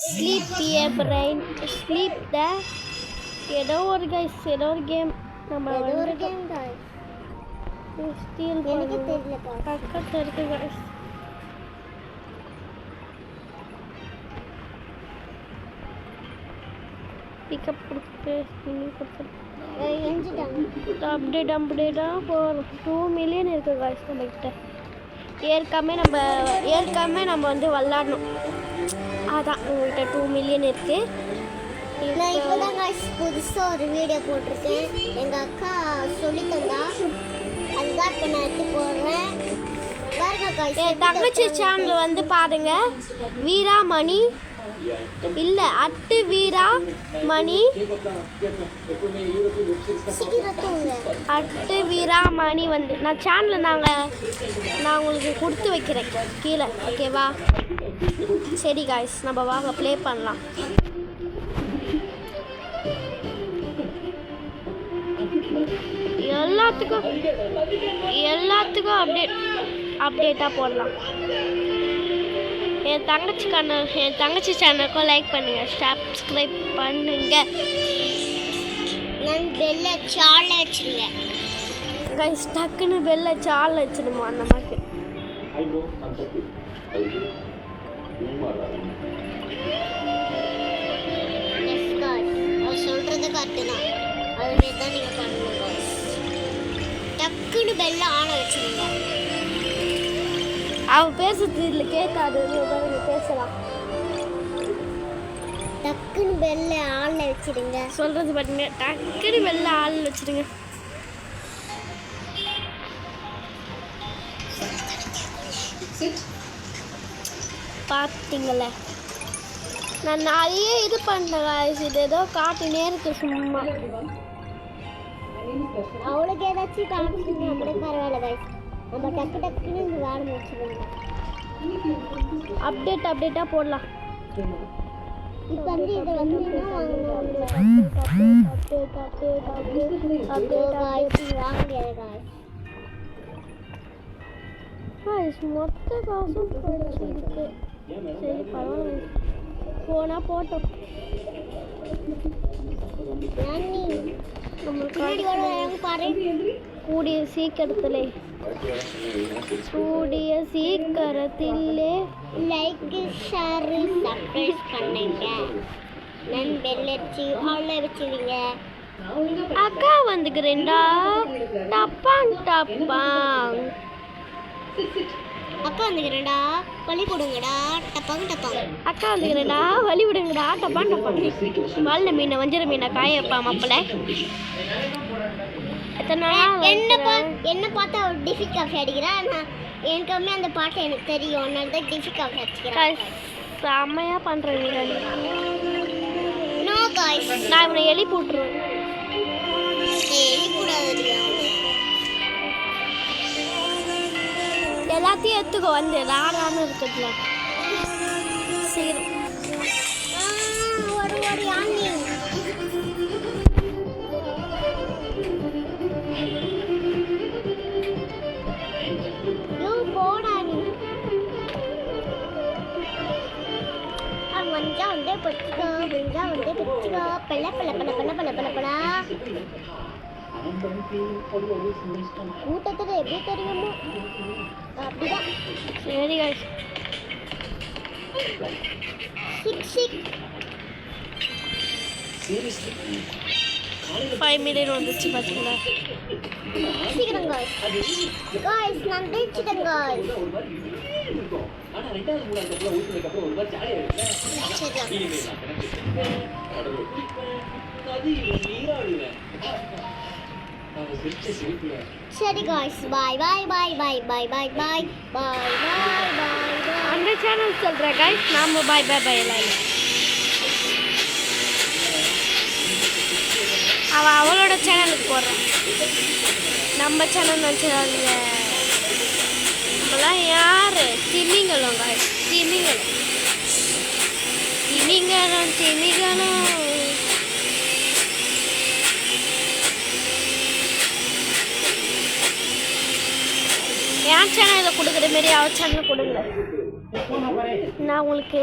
Sleep your brain. Sleep the. ஏதோ ஒரு guys, ஏதோ ஒரு கேம். நம்ம ஏதோ ஒரு கேம் guys. ஸ்டீல் எனக்கு தெரியல பக்கத்துல இருக்கு guys. பிக்கப் கொடுத்து நீங்கள் கொடுத்து அப்டேட்டா for 2 million இருக்குது guys நம்மகிட்ட. ஏற்கனவே நம்ம வந்து விளாடணும். அதான் உங்கள்கிட்ட 2 million இருக்குது. நான் இப்போ தான் guys புதுசாக ஒரு வீடியோ போட்டிருக்கேன். எங்கள் அக்கா சொல்லி தந்தா அதுதான் இப்போ நான் எடுத்து போடுறேன். பாருங்க guys, என் தங்கச்சி சேனல் வந்து பாருங்க. வீரா மணி இல்லை அட்டு வீரா மணி அட்டு வீரா மணி வந்து நான் சேனலில் நான் உங்களுக்கு கொடுத்து வைக்கிறேன் கீழே. ஓகேவா? சரி காய்ஸ், நம்ம வாங்க ப்ளே பண்ணலாம். எல்லாத்துக்கும் அப்டேட்டாக போடலாம். என் தங்கச்சி சேனலுக்கும் லைக் பண்ணுங்க, சப்ஸ்கிரைப் பண்ணுங்க. நான் பெல்ல சால வச்சிருங்க கைஸ். டக்குன்னு பெல்ல சால வச்சிருமா அந்த மாதிரி. சொல்றது கரெக்டுதான். அதுமாரி தான் நீங்கள் பண்ணணும் guys. டக்குன்னு பெல்ல ஆன வச்சிருங்க. அவ பேசுறது இல்லை கேட்காது. பேசலாம். டக்குன்னு பெல்ல ஆன்ல வச்சிடுங்க. சொல்றது பாருங்க, டக்குன்னு பெல்ல ஆன்ல வச்சிடுங்க. பார்த்தீங்களே, நான் நிறைய இது பண்ணேன். இது ஏதோ காட்டுனே இருக்கு சும்மா. அவளுக்கு ஏதாச்சும் காமிச்சிங்க அப்படியே பரவாயில்ல guys. நம்ம டக்குன்னு இந்த வேலை முடிச்சிடுங்க. அப்டேட்டாக போடலாம். இப்போ வந்து இது வந்து மொத்த காசும் போயிடுச்சு. சரி பரவாயில்ல, போனா போட்டோம். கூடிய சீக்கிரத்திலே லைக் ஷேர் சப்ஸ்கிரைப் பண்ணுங்க. நான் பெல் அடிச்சு ஆன்ல வச்சிருங்க. அக்கா வந்துக்கிறேன்டா. டப்பாங் அக்கா வந்துக்கிறேன்டா, வழி கொடுங்கடா. டப்பாங்க அக்கா வந்துக்கிறேன்டா, வழி விடுங்கடா. டப்பாங் வாழ மீனை வஞ்சிர மீனை காய வைப்பா மாப்பிள்ள. என்ன பார்த்தா ஒரு டிஃபி காஃபி அடிக்கிறேன். எனக்குமே அந்த பாட்டு எனக்கு தெரியும். அதனால தான் டிஃபி காஃபி அடிச்சுக்கிறேன். செம்மையா பண்றேன். நோ गाइस, நான் இவனை எலி போட்டுருவேன். எலி கூடாது. எல்லாத்தையும் எடுத்துக்கோ. வந்து ராரான்னு இருக்குதுல. சரி ஒரு ஆணி கூட்டத்துக்கு எப்படி தெரியுமோ அப்படிதான். சரி guys, 5 million வந்துச்சு பாத்தீங்களா? சீக்கிரம் guys, நான் ஜெயிச்சிட்டேன் guys. ஆனா ரெண்டாவது மூணாவது தடவை ஊத்துனதுக்கு அப்புறம் ஒரு மாதிரி ஜாலியா இருக்கு. சரி guys, bye. அந்த சேனல் சொல்றேன் guys, நாம bye எல்லாம். அவளோட சேனலுக்கு போடுறோம். நம்ம சேனல் வச்சுருவாங்க. நம்மளாம் யாரு? திமிங்கலம் guys, திமிங்கலம். என் சேனலில் கொடுக்குற மாரி அவள் சேனலில் கொடுங்க. நான் உங்களுக்கு